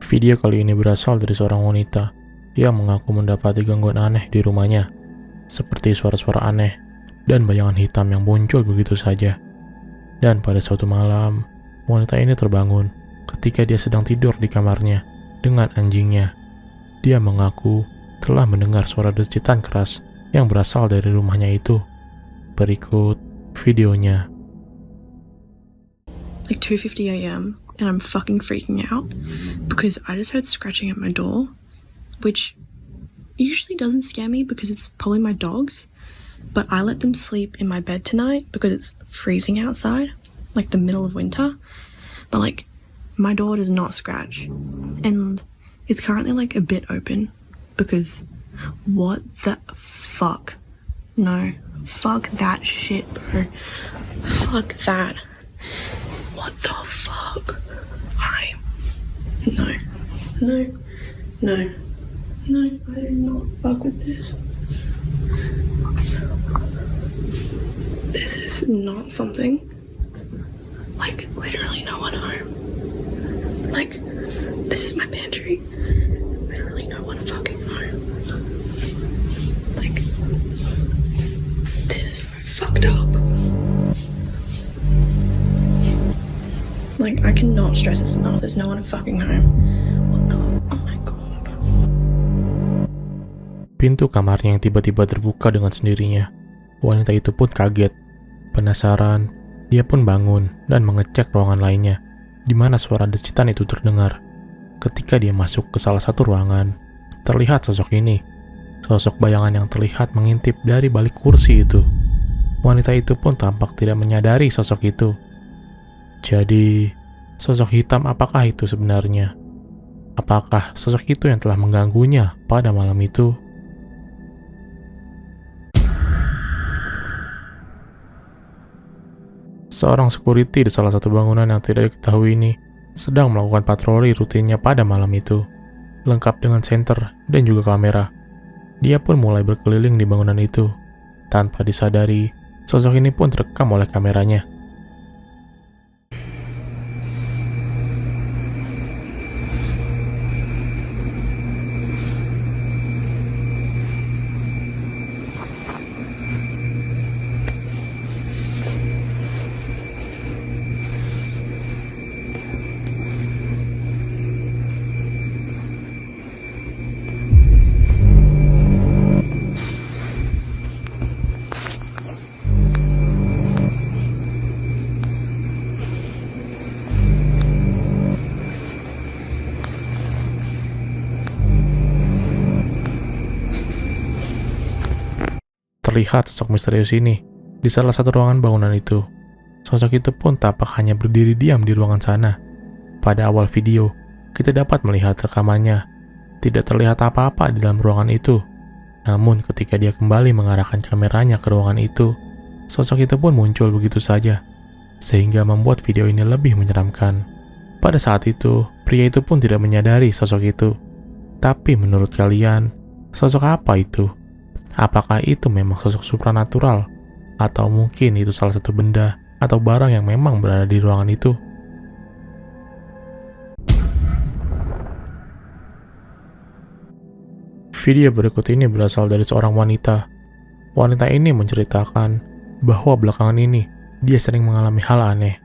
Video kali ini berasal dari seorang wanita yang mengaku mendapati gangguan aneh di rumahnya, seperti suara-suara aneh dan bayangan hitam yang muncul begitu saja. Dan pada suatu malam, wanita ini terbangun ketika dia sedang tidur di kamarnya dengan anjingnya. Dia mengaku telah mendengar suara decitan keras yang berasal dari rumahnya itu. Berikut videonya. Like 2:50 a.m. and I'm fucking freaking out because I just heard scratching at my door, which usually doesn't scare me because it's probably my dogs, but I let them sleep in my bed tonight because it's freezing outside, like the middle of winter. But like my door does not scratch, and it's currently like a bit open because what the fuck? No, fuck that shit, bro. Fuck that. What the fuck? No, I do not fuck with this. This is not something. Like, literally no one home. Like, this is my pantry. Literally no one fucking home. Like, this is so fucked up. Like, I cannot stress this enough. There's no one fucking home. What the? Oh my god. Pintu kamarnya yang tiba-tiba terbuka dengan sendirinya. Wanita itu pun kaget. Penasaran, dia pun bangun dan mengecek ruangan lainnya, di mana suara decitan itu terdengar. Ketika dia masuk ke salah satu ruangan, terlihat sosok ini. Sosok bayangan yang terlihat mengintip dari balik kursi itu. Wanita itu pun tampak tidak menyadari sosok itu. Jadi, sosok hitam apakah itu sebenarnya? Apakah sosok itu yang telah mengganggunya pada malam itu? Seorang security di salah satu bangunan yang tidak diketahui ini sedang melakukan patroli rutinnya pada malam itu, lengkap dengan senter dan juga kamera. Dia pun mulai berkeliling di bangunan itu. Tanpa disadari, sosok ini pun terekam oleh kameranya. Terlihat sosok misterius ini di salah satu ruangan bangunan itu. Sosok itu pun tampak hanya berdiri diam di ruangan sana. Pada awal video, kita dapat melihat rekamannya. Tidak terlihat apa-apa di dalam ruangan itu. Namun ketika dia kembali mengarahkan kameranya ke ruangan itu, sosok itu pun muncul begitu saja, sehingga membuat video ini lebih menyeramkan. Pada saat itu, pria itu pun tidak menyadari sosok itu. Tapi menurut kalian, sosok apa itu? Apakah itu memang sosok supranatural? Atau mungkin itu salah satu benda atau barang yang memang berada di ruangan itu? Video berikut ini berasal dari seorang wanita. Wanita ini menceritakan bahwa belakangan ini dia sering mengalami hal aneh.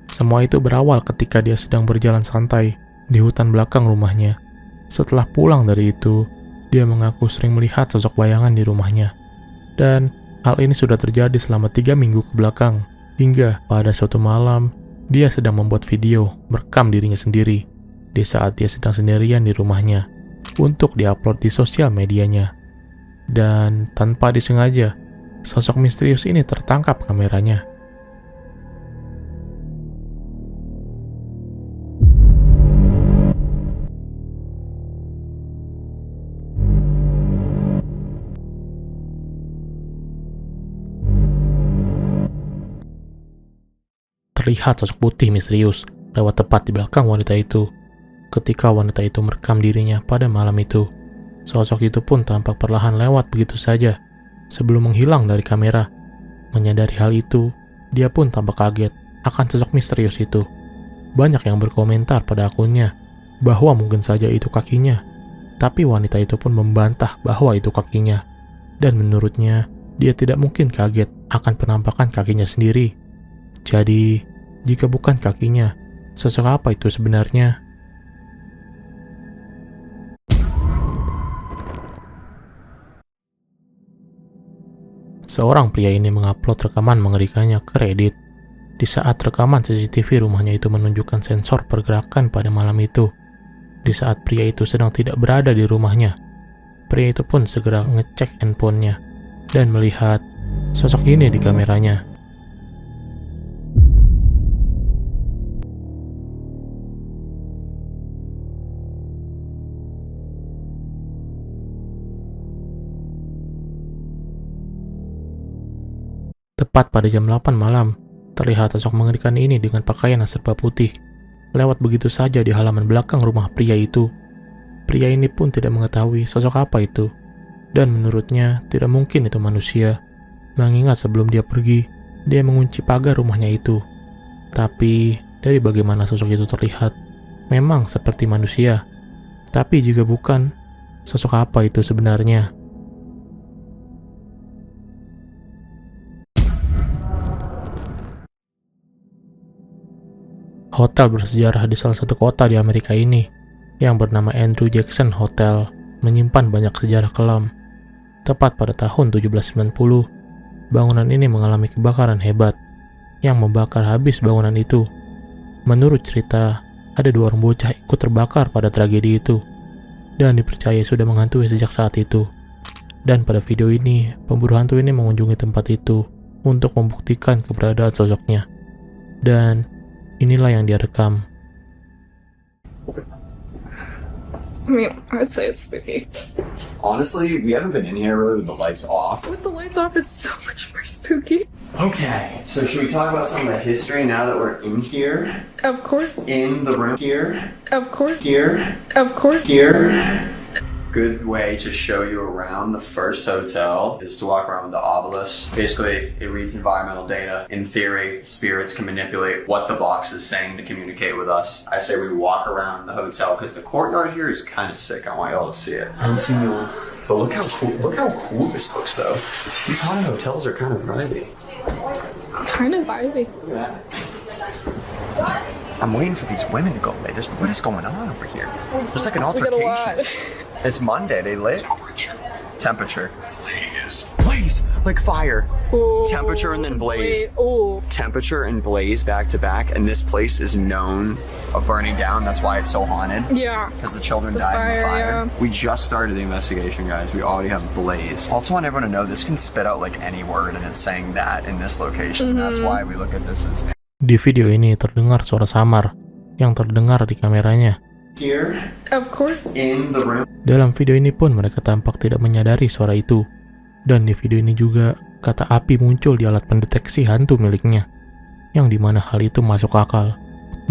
Semua itu berawal ketika dia sedang berjalan santai di hutan belakang rumahnya. Setelah pulang dari itu, dia mengaku sering melihat sosok bayangan di rumahnya. Dan hal ini sudah terjadi selama 3 minggu ke belakang. Hingga pada suatu malam, dia sedang membuat video merekam dirinya sendiri di saat dia sedang sendirian di rumahnya untuk diupload di sosial medianya. Dan tanpa disengaja, sosok misterius ini tertangkap kameranya. Terlihat sosok putih misterius lewat tepat di belakang wanita itu. Ketika wanita itu merekam dirinya pada malam itu, sosok itu pun tampak perlahan lewat begitu saja sebelum menghilang dari kamera. Menyadari hal itu, dia pun tampak kaget akan sosok misterius itu. Banyak yang berkomentar pada akunnya bahwa mungkin saja itu kakinya. Tapi wanita itu pun membantah bahwa itu kakinya. Dan menurutnya, dia tidak mungkin kaget akan penampakan kakinya sendiri. Jadi, jika bukan kakinya, sosok apa itu sebenarnya? Seorang pria ini mengupload rekaman mengerikannya ke Reddit. Di saat rekaman CCTV rumahnya itu menunjukkan sensor pergerakan pada malam itu. Di saat pria itu sedang tidak berada di rumahnya, pria itu pun segera ngecek handphonenya dan melihat sosok ini di kameranya. Tepat pada jam 8 malam, terlihat sosok mengerikan ini dengan pakaian yang serba putih, lewat begitu saja di halaman belakang rumah pria itu. Pria ini pun tidak mengetahui sosok apa itu, dan menurutnya tidak mungkin itu manusia, mengingat sebelum dia pergi, dia mengunci pagar rumahnya itu. Tapi, dari bagaimana sosok itu terlihat, memang seperti manusia. Tapi jika bukan, sosok apa itu sebenarnya? Hotel bersejarah di salah satu kota di Amerika ini, yang bernama Andrew Jackson Hotel, menyimpan banyak sejarah kelam. Tepat pada tahun 1790, bangunan ini mengalami kebakaran hebat, yang membakar habis bangunan itu. Menurut cerita, ada 2 orang bocah ikut terbakar pada tragedi itu, dan dipercaya sudah menghantui sejak saat itu. Dan pada video ini, pemburu hantu ini mengunjungi tempat itu untuk membuktikan keberadaan sosoknya. Dan inilah yang dia rekam. I mean, I would say it's spooky. Honestly, we haven't been in here really with the lights off. With the lights off, it's so much more spooky. Okay, so should we talk about some of the history now that we're in here? Of course. In the room here? Of course. Here? Of course. Here? Good way to show you around the first hotel is to walk around with the obelisk. Basically, it reads environmental data. In theory, spirits can manipulate what the box is saying to communicate with us. I say we walk around the hotel because the courtyard here is kind of sick. I want y'all to see it. I don't see no. But look how cool this looks though. These haunted hotels are kind of vibey. Kind of vibey. Look at that. I'm waiting for these women to go away. What is going on over here? There's like an We got a altercation. lot. It's Monday. They lit. Temperature. Blaze. Like fire. Ooh. Temperature and then blaze. Ooh. Temperature and blaze back to back. And this place is known of burning down. That's why it's so haunted. Yeah. Because the children The died in the fire, fire. yeah. We just started the investigation, guys. We already have blaze. Also want everyone to know this can spit out like any word and it's saying that in this location. That's why we look at this as Di video ini terdengar suara samar yang terdengar di kameranya. here Of course. in the room. Dalam video ini pun mereka tampak tidak menyadari suara itu. Dan di video ini juga kata api muncul di alat pendeteksi hantu miliknya, yang dimana hal itu masuk akal,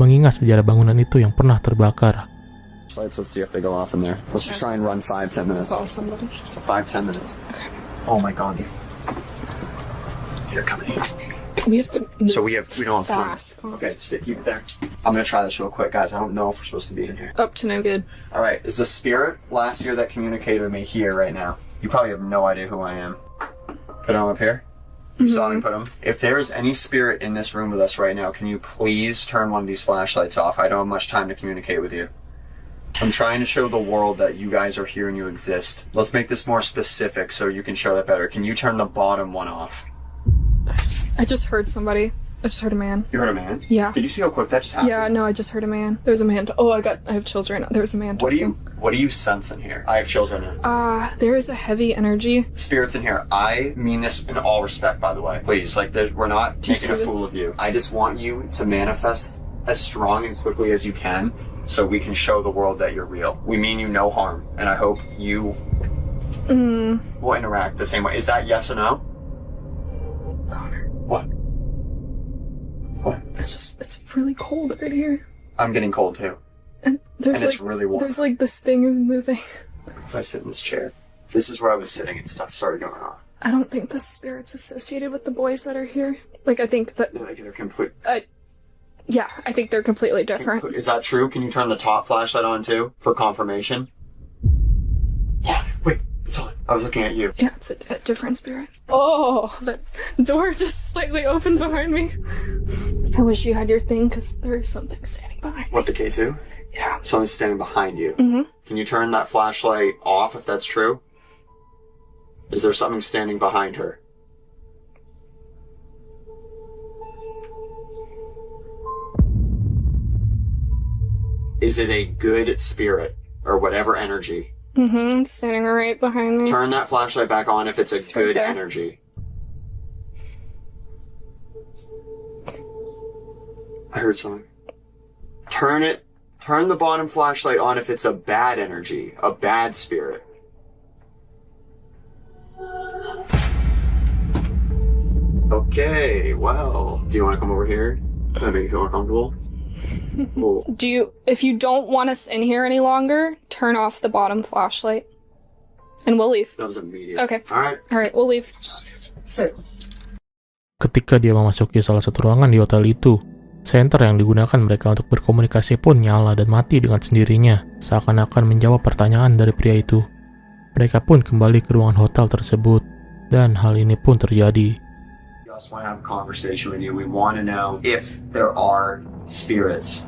mengingat sejarah bangunan itu yang pernah terbakar. Let's see if they go off in there. Let's just try and run 5-10 minutes. Saw somebody. 5-10 minutes. Oh my god. They're coming. We have to move So we don't have time. fast. Come on. Okay, stay keep it there. I'm gonna try this real quick, guys. I don't know if we're supposed to be in here. Up to no good. All right, is the spirit last year that communicated with me here right now? You probably have no idea who I am. Put him up here. You saw me put him. If there is any spirit in this room with us right now, can you please turn one of these flashlights off? I don't have much time to communicate with you. I'm trying to show the world that you guys are here and you exist. Let's make this more specific so you can show that better. Can you turn the bottom one off? I just heard somebody. I just heard a man. You heard a man? Yeah. Did you see how quick that just happened? Yeah, no, I just heard a man. There's a man. I have children. There's a man. What do you sense in here? I have children in. There is a heavy energy. Spirits in here. I mean this in all respect, by the way. Please, we're not Do you making a see fool this? of you. I just want you to manifest as strong and quickly as you can so we can show the world that you're real. We mean you no harm, and I hope you will interact the same way. Is that yes or no? Connor, What? What? it's really cold right here. I'm getting cold too. And there's And it's really warm. There's like this thing is moving. If I sit in this chair, this is where I was sitting and stuff started going on. I don't think the spirit's associated with the boys that are here. Like, I think that They're complete. Yeah, I think they're completely different. Is that true? Can you turn the top flashlight on too for confirmation? Yeah, wait, it's on. I was looking at you. Yeah, it's a different spirit. Oh, the door just slightly opened behind me. I wish you had your thing, because there's something standing behind me. What, the K2? Yeah. Something's standing behind you. Mm-hmm. Can you turn that flashlight off if that's true? Is there something standing behind her? Is it a good spirit or whatever energy? Mm-hmm, standing right behind me. Turn that flashlight back on if it's a It's right good there. energy. I heard something. Turn the bottom flashlight on if it's a bad energy, a bad spirit. Okay, well, do you want to come over here? Does that make you feel more comfortable? Cool. If you don't want us in here any longer, turn off the bottom flashlight. And we'll leave. That was immediate. Okay. Alright. Alright, we'll leave. Ketika dia memasuki salah satu ruangan di hotel itu, senter yang digunakan mereka untuk berkomunikasi pun nyala dan mati dengan sendirinya, seakan-akan menjawab pertanyaan dari pria itu. Mereka pun kembali ke ruangan hotel tersebut, dan hal ini pun terjadi. We just want to have a conversation with you. We want to know if there are spirits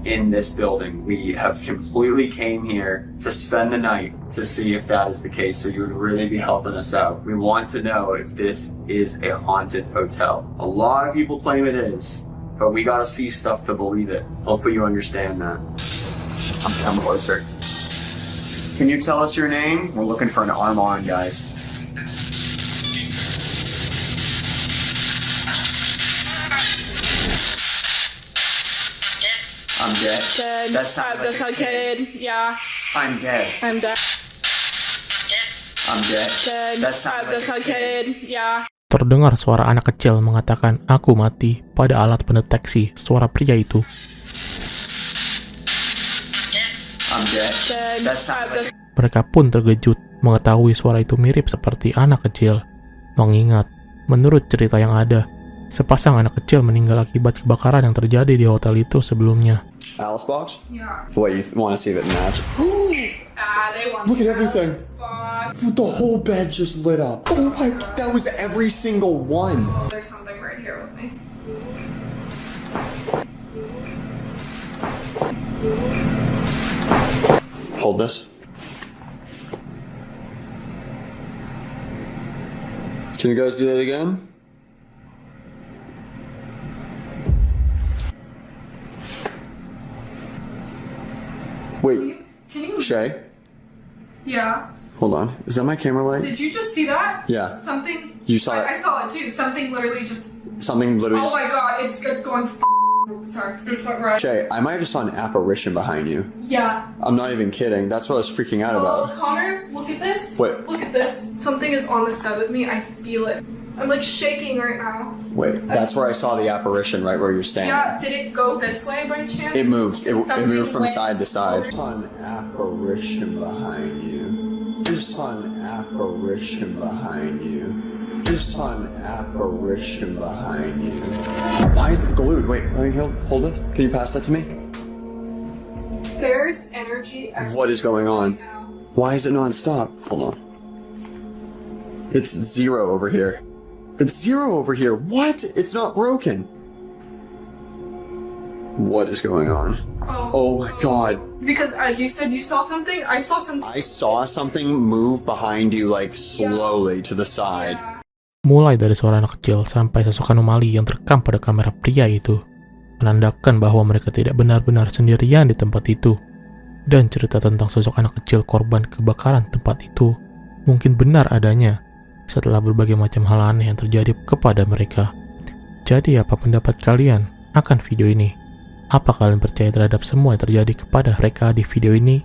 in this building. We have completely came here to spend the night to see if that is the case, so you would really be helping us out. We want to know if this is a haunted hotel. A lot of people claim it is, but we gotta see stuff to believe it. Hopefully you understand that. I'm closer. Can you tell us your name? We're looking for an Armand, guys. I'm dead. Dead. That sounded like a kid. Yeah, I'm dead. I'm dead. I'm dead. Dead. That sounded like a kid. Yeah. Terdengar suara anak kecil mengatakan "aku mati" pada alat pendeteksi suara pria itu. I'm dead. Dead. That sounded like Mereka pun terkejut mengetahui suara itu mirip seperti anak kecil. Mengingat, menurut cerita yang ada, sepasang anak kecil meninggal akibat kebakaran yang terjadi di hotel itu sebelumnya. Alice box? Yeah. What, you want to see if it matches? They want Look at everything. Box. The whole bed just lit up. Oh my, that was every single one. There's something right here with me. Hold this. Can you guys do that again? Wait, Can you? Shay, Yeah. hold on. Is that my camera light? Did you just see that? Yeah. Something. You saw I it. saw it too. Something literally just. Something literally Oh just... my god! It's going. Sorry. This went right. Shay, I might have just saw an apparition behind you. Yeah. I'm not even kidding. That's what I was freaking out Oh, about. Connor, look at this. What? Look at this. Something is on this bed with me. I feel it. I'm like shaking right now. Wait, that's where I saw the apparition, right where you're standing. Yeah. Did it go this way by chance? It moved. It Something moved from went side to side. over- Saw an apparition behind you. Just saw an apparition behind you. Just saw an apparition behind you. Why is it glued? Wait, let me hold it. Can you pass that to me? There's energy. What is going on? Now. Why is it non-stop? Hold on. It's 0 over here. It's 0 over here. What? It's not broken. What is going on? Oh my god. Because as you said, you saw something. I saw something. I saw something move behind you like slowly to the side. Yeah. Mulai dari suara anak kecil sampai sosok anomali yang terekam pada kamera pria itu, menandakan bahwa mereka tidak benar-benar sendirian di tempat itu. Dan cerita tentang sosok anak kecil korban kebakaran tempat itu mungkin benar adanya setelah berbagai macam hal aneh yang terjadi kepada mereka. Jadi apa pendapat kalian akan video ini? Apa kalian percaya terhadap semua yang terjadi kepada mereka di video ini?